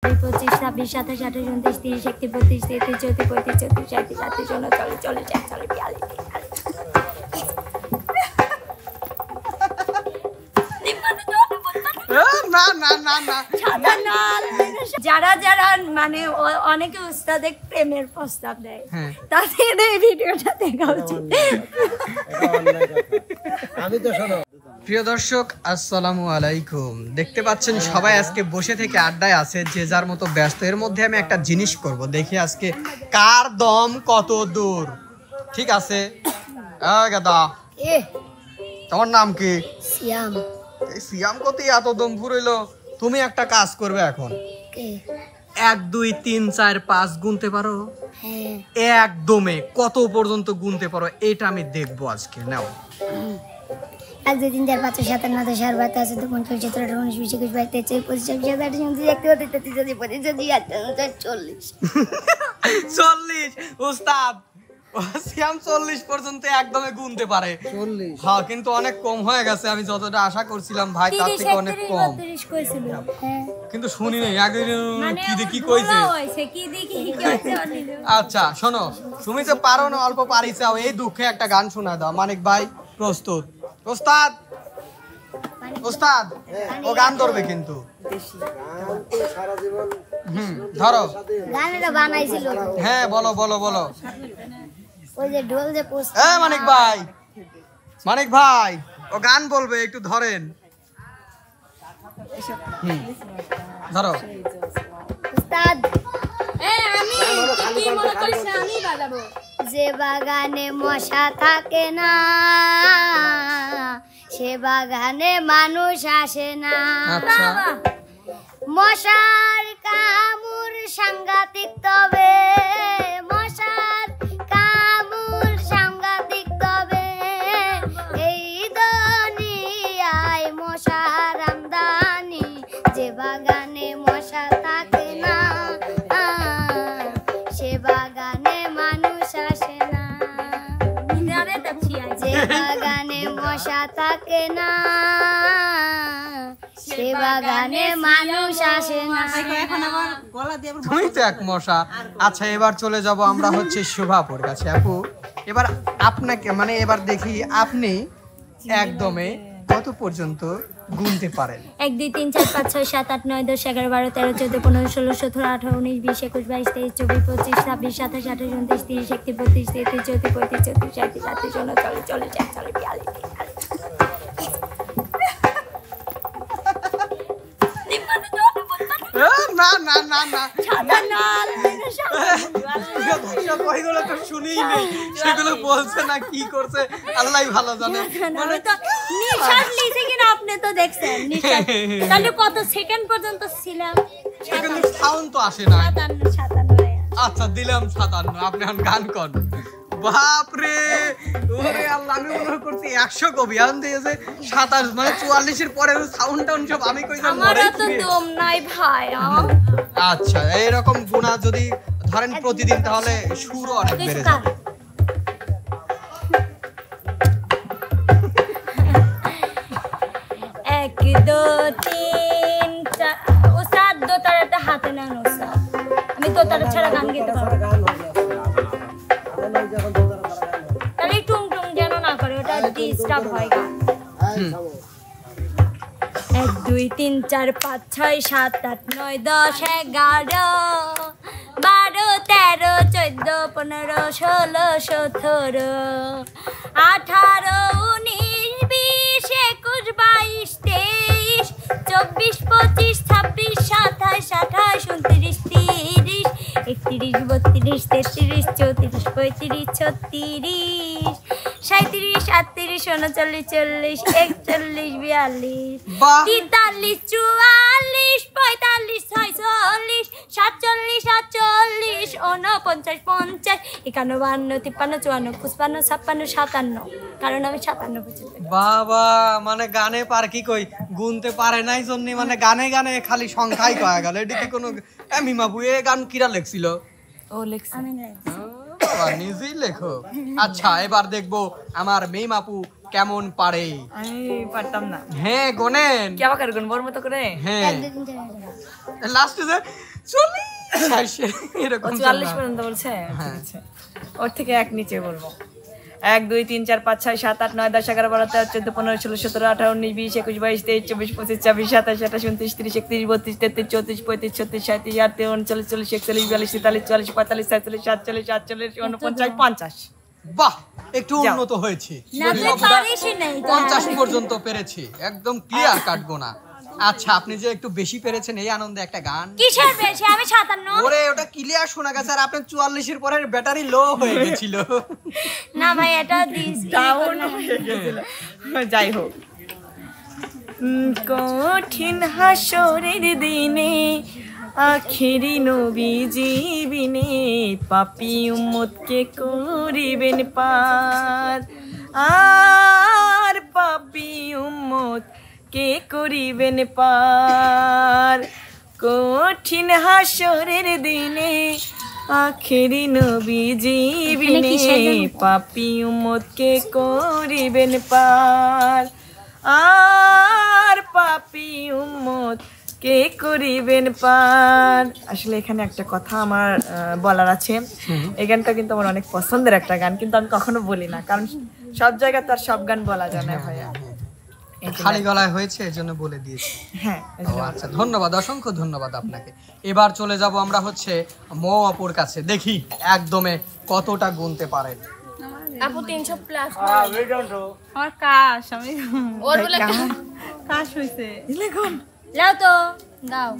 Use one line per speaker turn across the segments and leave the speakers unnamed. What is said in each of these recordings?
25, 26, 27, 28, 29, 30, 31, 32, 33, 34, 35, 36, 37, 39, 40, 41, 42, যারা যারা মানে অনেকে উস্তাদের প্রেমের প্রস্তাব দেয় তাদের এই ভিডিওটা দেখা উচিত।
আমি তো শোনো
প্রিয় দর্শক আসসালামু আলাইকুম, দেখতে পাচ্ছেন সবাই আজকে বসে থেকে আড্ডায় আছে, যে যার মতো ব্যস্ত। এর মধ্যে আমি একটা জিনিস করব, দেখি আজকে কার দম কত দূর। ঠিক আছে গাদা, তোমার নাম কি?
সিয়াম।
এই সিয়াম কত এত দম ফুরাইলো? তুমি একটা কাজ করবে এখন, 1 2 3 4 5 গুনতে পারো?
হ্যাঁ।
একদমে কত পর্যন্ত গুনতে পারো এটা আমি দেখবো আজকে। নাও
1 2 3 4 5 6 7 8 9 10 11 12 13 14 15 16 17 18 19 20 21 22 23 24 25 26
40 উস্তাদ সিয়াম 40 পর্যন্ত একদমে গুনতে পারে।
40
হ্যাঁ, কিন্তু অনেক কম হয়ে গেছে। আমি যতটা আশা করছিলাম ভাই তার থেকে অনেক কম। কিন্তু শুনি নাই আগে কি দেখি কইছে। আচ্ছা শোনো, তুমি যে পারো না, অল্প পারিছাও, এই দুঃখে একটা গান শোনা দাও। মানিক ভাই প্রস্তুত? ওস্তাদ ওস্তাদ ও গান ধরবে কিন্তু।
সারা জীবন
ধরো
গানটা বানাইছিল।
হ্যাঁ বলো বলো বলো।
ওই যে ঢোল যে পোস্ট।
মানিক ভাই, মানিক ভাই ও গান বলবে, একটু ধরেন। ধরো
উস্তাদ।
আমি কি মনে করিস না আমি বাজাবো।
যে বাগানে মশা থাকে না সে বাগানে মানুষ আসে না।
আচ্ছা
মশার কামড় সাংঘাতিক, তবে মশার কামড় সাংঘাতিক, তবে এই দুনিয়ায় মশার আমদানি। যে বাগানে মশা থাকে না সে বাগানে মানুষ আসে না। যে বাগানে মশা থাকে না সে বাগানে মানুষ আসে না।
তুমি তো এক মশা। আচ্ছা এবার চলে যাব আমরা হচ্ছে শোভাপুর কাছে। আপু এবার আপনাকে মানে এবার দেখি আপনি একদমে কত পর্যন্ত গুনতে পারেন।
1 2 3 4 5 6 7 8 9 10 11 12 13 14 15 16 17 18 19 20 21 22 23 24 25 26 27 28 29 30 31 32 33 34 35 36 37 38 39 40
না না না না ওইগুলো তো শুনেই নেই, সেগুলো বলছে না কি করছে আল্লাহই ভালো জানে।
মানে তো নিঃশ্বাস নিছে কিনা আপনি তো দেখছেন নিঃশ্বাস। তাহলে কত সেকেন্ড পর্যন্ত ছিলাম?
সেখানে সাউন্ড তো আসে না।
57
আচ্ছা দিলাম 57। আপনি এখন গান কর। বাপরে ওরে আল্লাহ, আমি মনে করছি 100 কবি আন দিয়েছে 27 মানে 44 এর পরে সাউন্ড টাউন সব আমি কইলাম মরে
তো দম নাই ভাই।
আচ্ছা এইরকম গুণা যদি ধরেন প্রতিদিন তাহলে সুরও অনেক বেড়ে যাবে।
এক দো তিন ওস্তাদ দোতারাটা হাতে নেন ওস্তাদ। আমি দোতারা ছাড়া গান গাইতে পারবো না। তাহলে টুং টুং যেন না করে, ওটা ডিস্টার্ব হয় গান। 1 2 3 4 5 6 7 8 9 10 11 12 13 14 15 16 17 18 19 20 21 22 23 24 25 26 27 28 29 30 31 32 33 34 35 36 37 38 39 40 41 42 43 45 44 45 46 47 48 49 50 51 52 53 54 56 কারণ আমি 57 পর্যন্ত।
বাবা মানে গানে পার কি কই গুনতে পারে নাই জন্য মানে গানে গানে খালি সংখ্যাই কয়া গেল। এটা কি কোনো মিমাবু এ গান কিরা লেখছিল?
ও লেখছি
আমি
নিজেই লেখো। আচ্ছা এবার দেখবো আমার মেম আপু কেমন পারে।
আমি পারতাম না।
হ্যাঁ গোনেন
কি আবার গুনবোর মতো করে?
হ্যাঁ লাস্টে যে এরকম
44 পর্যন্ত বলছে, ঠিক আছে। ওর থেকে এক নিচে বলবো। 1 2 3 4 5 6 7 8 9 10 11 12 13 14 15 16 17 18 19 20 21 22 23 24 25 26 27 28 29 30 31 32 33 34 35 36 37 38 39 40 41 42 43 44 45 46 47 48 49 50।
বাহ, একটু উন্নত হয়েছে।
না তুই পারিসই নাই
50 পর্যন্ত পেরেছি, একদম ক্লিয়ার কাটবো না। আচ্ছা, আপনি যে একটু বেশি পেরেছেন এই আনন্দে একটা গান।
কিসের বেশি? আমি 57।
ওরে ওটা ক্লিয়ার শোনা গেছে, আর আপনার 44 এর পরে ব্যাটারি লো হয়ে গেছিল।
না ভাই, এটা দিস
ডাউন হয়ে গেছিল। যাই হোক, কঠিন হাসরের দিনে আখেরি নবীজি বিনে পাপী উম্মতকে করিবেন পার, আর পাপী উম্মত কে করিবেন পার। কঠিন হাসরের দিনে আখেরি নবীজি বিনে পাপী উম্মতকে করিবেন পার, আর পাপী উম্মত কে করিবেন পার। আসলে এখানে একটা কথা আমার বলার আছে। এই গানটা কিন্তু আমার অনেক পছন্দের একটা গান, কিন্তু আমি কখনো বলি না, কারণ সব জায়গায় তার সব গান বলা যায় না ভাইয়া।
খালি গলায় হয়েছে এজন্য বলে দিয়েছি।
হ্যাঁ,
আচ্ছা, ধন্যবাদ, অসংখ্য ধন্যবাদ আপনাকে। এবার চলে যাব আমরা হচ্ছে মৌ আপুর কাছে, দেখি একদমে কতটা গুনতে পারেন।
আপু 300 প্লাস
আমার কাশ, আমি
ওর বলে
কাশ হইছে।
লাও তো দাও।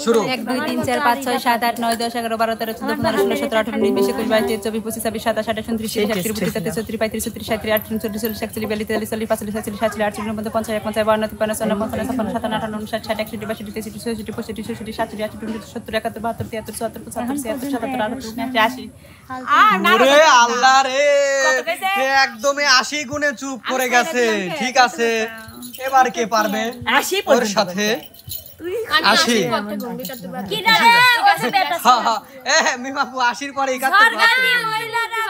শুরু।
1 2 3 4 5 6 7 8 9 10 11 12 13 14 15 16 17 18 19 20 21 22 23 24 25 26 27 28 29 30 31 32 33 34 35 36 37 38 39 40 41 42 43 44 45 46 47 48 49 50 51 52 53 54 55 56 57 58 59 60 61 62 63 64 65 66 67 68 69 70 71 72 73 74 75 76 77 78 79 80
ওরে আল্লাহ রে, সে একদমই 80 গুণে চুপ করে গেছে। ঠিক আছে, এবার কে পারবে
80
ওর সাথে? 80।
কি না রে ওসে বেটা
হ্যাঁ হ্যাঁ, মিমাপু 80 পরে 71
সরকারি মহিলারা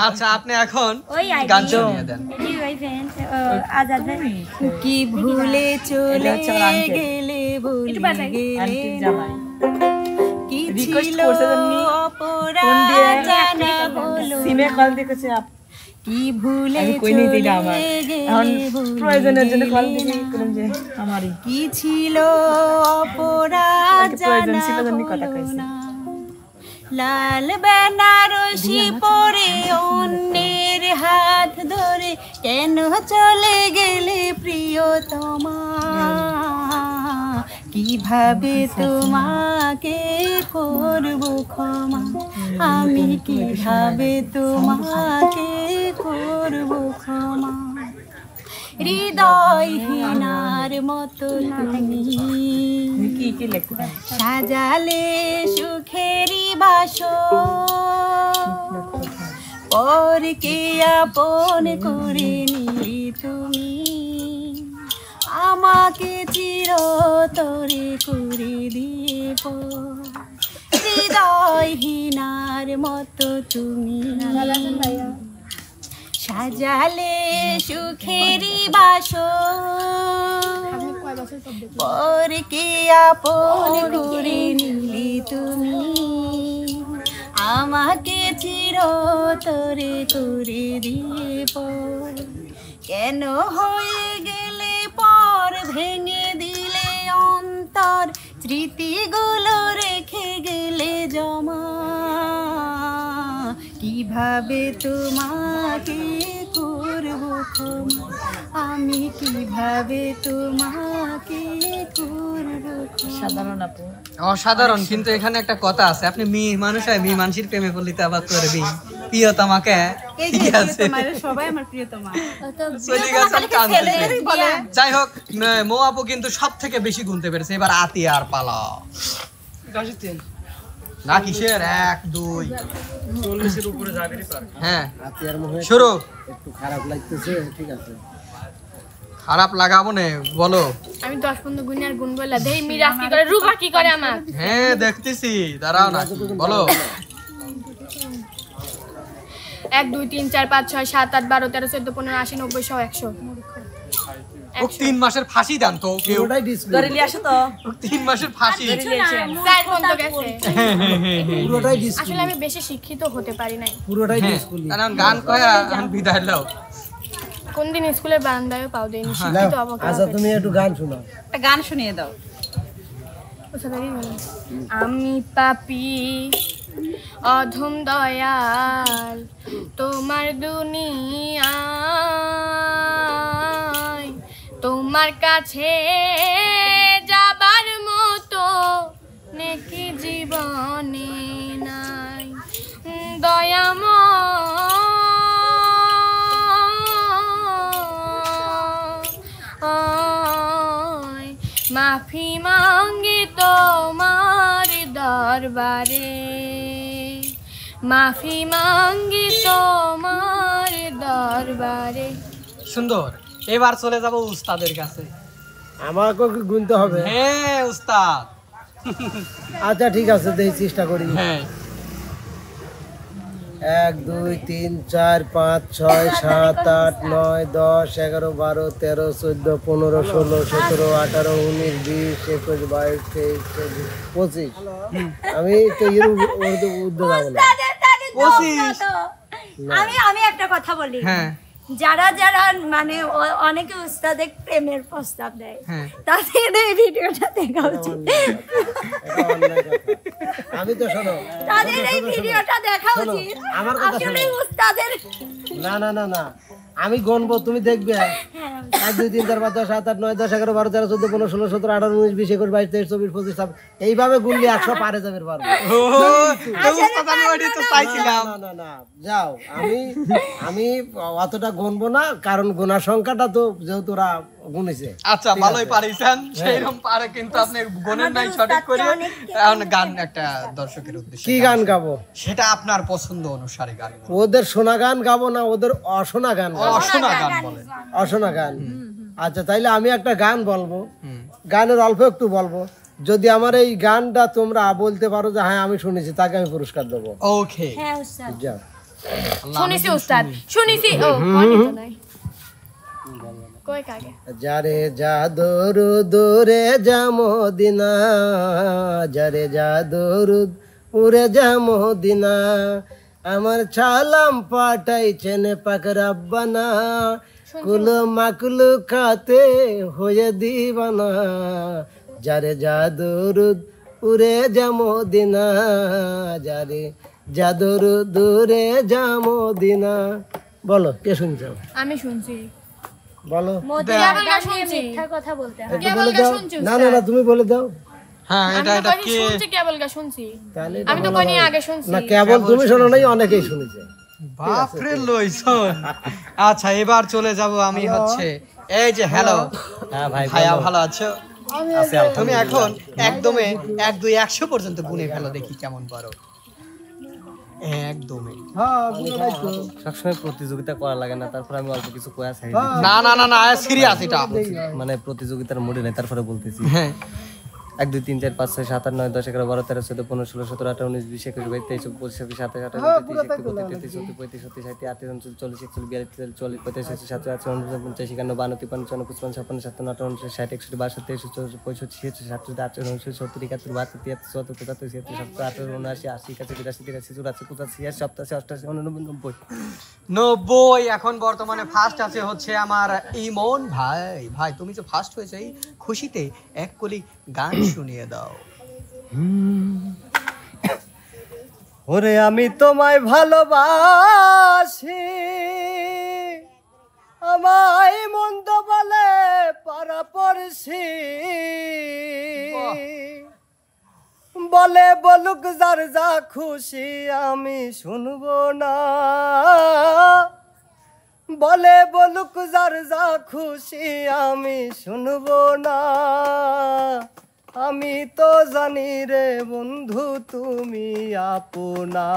আচ্ছা, আপনি এখন
ওই আইডি
গান শুনিয়ে দেন।
জি ভাই ফ্রেন্ড আজাদ ভাই
কি ভুলে চলে গেলে ভুলে গেলে কি ছিল অপরাধ জানা হলো
সিমে কল দিতেছে আপ,
কি ভুলে
আমি কই নিতে এটা আমার এখন প্রয়োজনের জন্য কল
গেলে
দিবি কোন যে আমারই
কি ছিল অপরাধ
আগে প্রয়োজন ছিল
জানা
জন্য কথা
হলো
কইছি।
না। লাল বেনারসি পরে অন্যের হাত ধরে কেন চলে গেলে প্রিয়তমা, কিভাবে তোমাকে করব ক্ষমা, আমি কিভাবে তোমাকে করব ক্ষমা। হৃদয়হীনার মতো তুমি
কি কি লেখা
সাজালে সুখেরি বাসর, পরকে আপন করে নিলি তুমি, আমাকে চিরতরে করে দিব। হৃদয়হীনার মতো তুমি সাজালে সুখেরি বাসর, পরকে আপন করে নিলি তুমি, আমাকে চিরতরে করে দিব। কেন হয়ে গেলে পর ভেঙে দিলে অন্তর, স্মৃতিগুলো রেখে গেলে জমা, কিভাবে তোমাকে করব ক্ষমা, আমি কিভাবে তোমাকে করব ক্ষমা।
সাধারণ আপু
অসাধারণ, কিন্তু এখানে একটা কথা আছে, আপনি মেয়ে মানুষ হয়, মেয়ে মানুষের প্রেমে পড়লে তো আবার করবি প্রিয়তমাকে।
এই যে
ঠিক আছে,
প্রিয়তমা, এরা সবাই আমার প্রিয়তমা।
চলে গেছেন কাঁদতে। যাই হোক, মৌ আপু কিন্তু সব থেকে বেশি গুনতে পেরেছে। এবার আতিয়ার পালা। না কিসের 1 2 40 উপরে যাবে রে। হ্যাঁ,
আতিয়ার মুখে
শুরু।
একটু খারাপ লাগতেছে, ঠিক আছে।
খারাপ লাগাবো না, বলো।
আমি 10 পর্যন্ত গুণ আর গুণ বললা দেই মিরাজ কি করে রূপা কি করে আমার
হ্যাঁ দেখতেছি, দাঁড়াও না, বলো।
1 2 3 4 5 6 7 8 12 13 14 15 80 90 100 100
ও 3 মাসের ফাঁসি দেন তো কেউ
পুরোটাই ডিসপ্লে,
ধরে নিয়ে আসো তো
3 মাসের ফাঁসি
চার পর্যন্ত গেছে
পুরোটাই ডিসপ্লে,
আসলে আমি বেশি শিক্ষিত হতে পারি নাই
পুরোটাই
হ্যাঁ,
ডিসপ্লে।
কারণ গান কয়া এখন বিদায় লাও।
কোনদিন স্কুলের বারান্দায় পাও দেয়নি
নাও,
শিক্ষিত অবকাশ
আচ্ছা তুমি একটু গান শোনাও।
একটা গান শুনিয়ে দাও।
আমি পাপী অধম দয়াল তোমার দুনিয়ায়, তোমার কাছে যাবার মতো নেকি জীবনে নাই দয়াময়, মাফি মাঙ্গি তোমার দরবারে, মাফি মাঙ্গি তোমার দরবারে।
সুন্দর। এবার চলে যাব উস্তাদের কাছে।
আমাকে কি গুনতে হবে?
হ্যাঁ উস্তাদ।
আচ্ছা ঠিক আছে, দেখি চেষ্টা করি।
হ্যাঁ
1 2 3 4 5 6 7 8 9 10 11 12 13 14 15 16 17 18 19 20 21 22 23 24 25। আমি তো এর উদ্যোগ যাবো না।
25।
আমি একটা কথা বলি,
হ্যাঁ
যারা যারা মানে অনেকে উস্তাদের প্রেমের প্রস্তাব দেয়,
হ্যাঁ।
তাদের এই ভিডিওটা দেখা উচিত,
এটা অন্যায় কথা। আমি তো শোনো,
তাদের এই ভিডিওটা দেখা
শোনো,
উচিত।
আমার কথা
আসলে
শোনো।
উস্তাদের
না না না না, আমি গণবো, তুমি দেখবে। 1 2 3 4 5 6 7 8 9 10 11 12 13 14 15 16 17 18 19 20 21 22 23 24 25 26 এইভাবে গুনলে 100 পারে যাবে পারবো।
ও তো উস্তাদ আমি ওইটাই তো চাইছিলাম।
না না না, যাও। আমি অতটা গুনবো না, কারণ গোনার সংখ্যাটা তো যেহেতু ওরা গুনেছে।
আচ্ছা ভালোই পারিছেন, সেইরকম পারে কিন্তু আপনি গণের নাই সঠিক করে। এখন গান একটা দর্শকের উদ্দেশ্যে
কি গান গাবো?
সেটা আপনার পছন্দ অনুসারে গান গান।
ওদের শোনা গান গাবো না ওদের অশোনা গান গাবো?
অশোনা গান বলে।
অশোনা গান। আচ্ছা তাইলে আমি একটা গান বলবো, গানের অল্প একটু বলবো। যদি আমার এই গানটা তোমরা বলতে পারো যে হ্যাঁ আমি শুনেছি, তাকে আমি পুরস্কার দেবো।
ওকে
হ্যাঁ উস্তাদ,
যাও।
শুনেছি উস্তাদ, শুনেছি। ও মনে তো নাই কই কাগে।
যারে যা দরে যা মদিনা, যারে যা উড়ে যা মদিনা, আমার ছালাম পাঠাইছেন পাক রাব্বানা, কুলো মাকুলু খাতে হয়ে দিবানা, যারে যা উড়ে যা মদিনা, যারে যা দূরে যা মদিনা। বলো কে শুনছো?
আমি শুনছি,
বলো।
মদিনার গান নিয়ে মিথ্যা কথা বলতে হয়।
একটু বলে দাও। না না না, তুমি বলে দাও।
হ্যাঁ
আমি
এটা
তো
এটা
কইনি
কে
শুনছি, কেবল গা শুনছি।
তাহলে
আমি তো কইনি আগে শুনছি।
না, কেবল তুমি শোনো নাই, অনেকেই শুনেছে।
বাপরে লইছন। আচ্ছা এবার চলে যাব আমি হচ্ছে এই যে হ্যালো।
হ্যাঁ ভাই,
ভাইয়া ভালো আছো? তুমি এখন একদমে 1 2 100 পর্যন্ত গুনে ফেলো, দেখি কেমন পারো। একদমই
সবসময় প্রতিযোগিতা করা লাগে না, তারপর আমি অল্প কিছু কয়া চাই।
না না না না সিরিয়াস এটা।
মানে প্রতিযোগিতার মোডে নেই, তারপরে বলতেছি।
হ্যাঁ
1 2 3 4 5 6 7 8 9 10 11 12 13 14 15 16 17 18 19 20 21 22 23 24 26 27 28 29 30 31 32 33 34 35 36 38 39 40 41 42 43 44 45 47 48 49 50 51 52 53 54 55 56 57 58 60 61 62 63 64 65 66 67 68 69 70 71
90। এখন বর্তমানে ফার্স্ট আছে হচ্ছে আমার ইমন ভাই। ভাই তুমি যে ফার্স্ট হয়েছে এই খুশিতে এক কলি গান শুনিয়ে দাও।
ওরে আমি তোমায় ভালোবাসি, আমায় মন্দ বলে পারা পড়ছি, বলে বলুক যার যা খুশি আমি শুনবো না, বলে বলুক যার যা খুশি আমি শুনবো না, আমি তো জানি রে বন্ধু তুমি আপনা,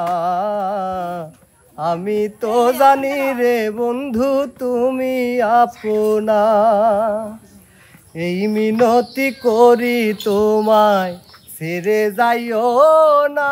আমি তো জানি রে বন্ধু তুমি আপনা, এই মিনতি করি তোমায় ছেড়ে যাইও না,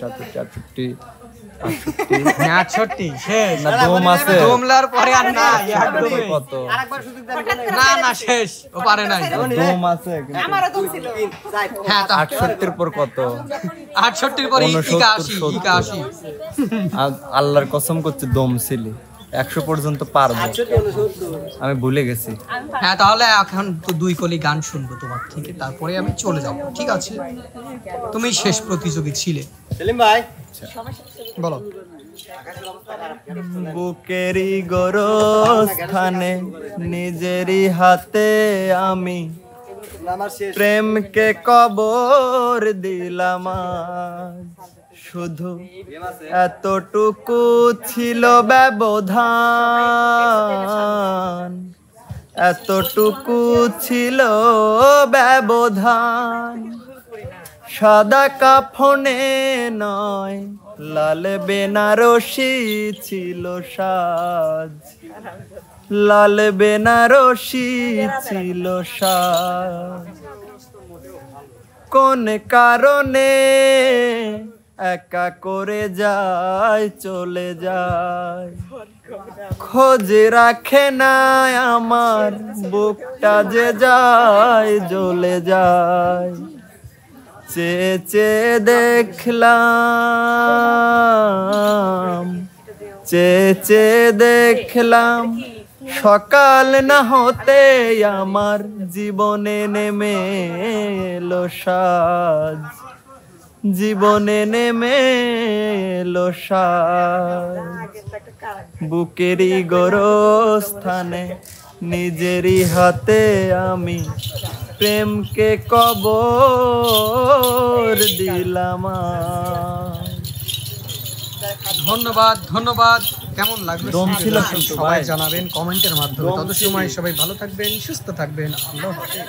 সাতষট্টি আটষট্টি
68 শেষ
না দম আছে
দমলার পরে আর না একদমই
কত
না না শেষ ও পারে নাই
দম আছে
হ্যাঁ তো
68 এর পর কত
68 এর পরে 81
আল্লাহর কসম করছে দম ছিলি 100 পর্যন্ত পারবো আমি ভুলে গেছি
হ্যাঁ তাহলে এখন তো 2 কলি গান শুনবো তোমার থেকে তারপরে আমি চলে যাব ঠিক আছে তুমি শেষ প্রতিযোগী ছিলে
সেলিম ভাই
বলো
বুকেরই গোরস্থানে নিজেরই হাতে আমি প্রেমকে কবর দিলাম আজ। শুধু এতটুকু ছিল ব্যবধান, এতটুকু ছিল ব্যবধান। সাদা কাফনে নয় লাল বেনারসি ছিল সাজ, লাল বেনারসি ছিল সাজ। কোন কারণে একা করে যায় চলে যায়, খোঁজ রাখে না আমার বুকটা যে যায় জ্বলে যায়। চেয়ে চেয়ে দেখলাম, চেয়ে চেয়ে দেখলাম সকাল না হতে আমার জীবনে নেমে এলো সাজ, জীবনে নেমে এলো সাজ। বুকেরই গোরস্থানে নিজেরই হাতে আমি প্রেমকে কবর দিলাম আজ।
ধন্যবাদ ধন্যবাদ। কেমন লাগলো
দম ছিল কিন্তু
সবাই
ভাই।
জানাবেন কমেন্টের মাধ্যমে। তত সময় সবাই ভালো থাকবেন, সুস্থ থাকবেন। আল্লাহ হাফেজ।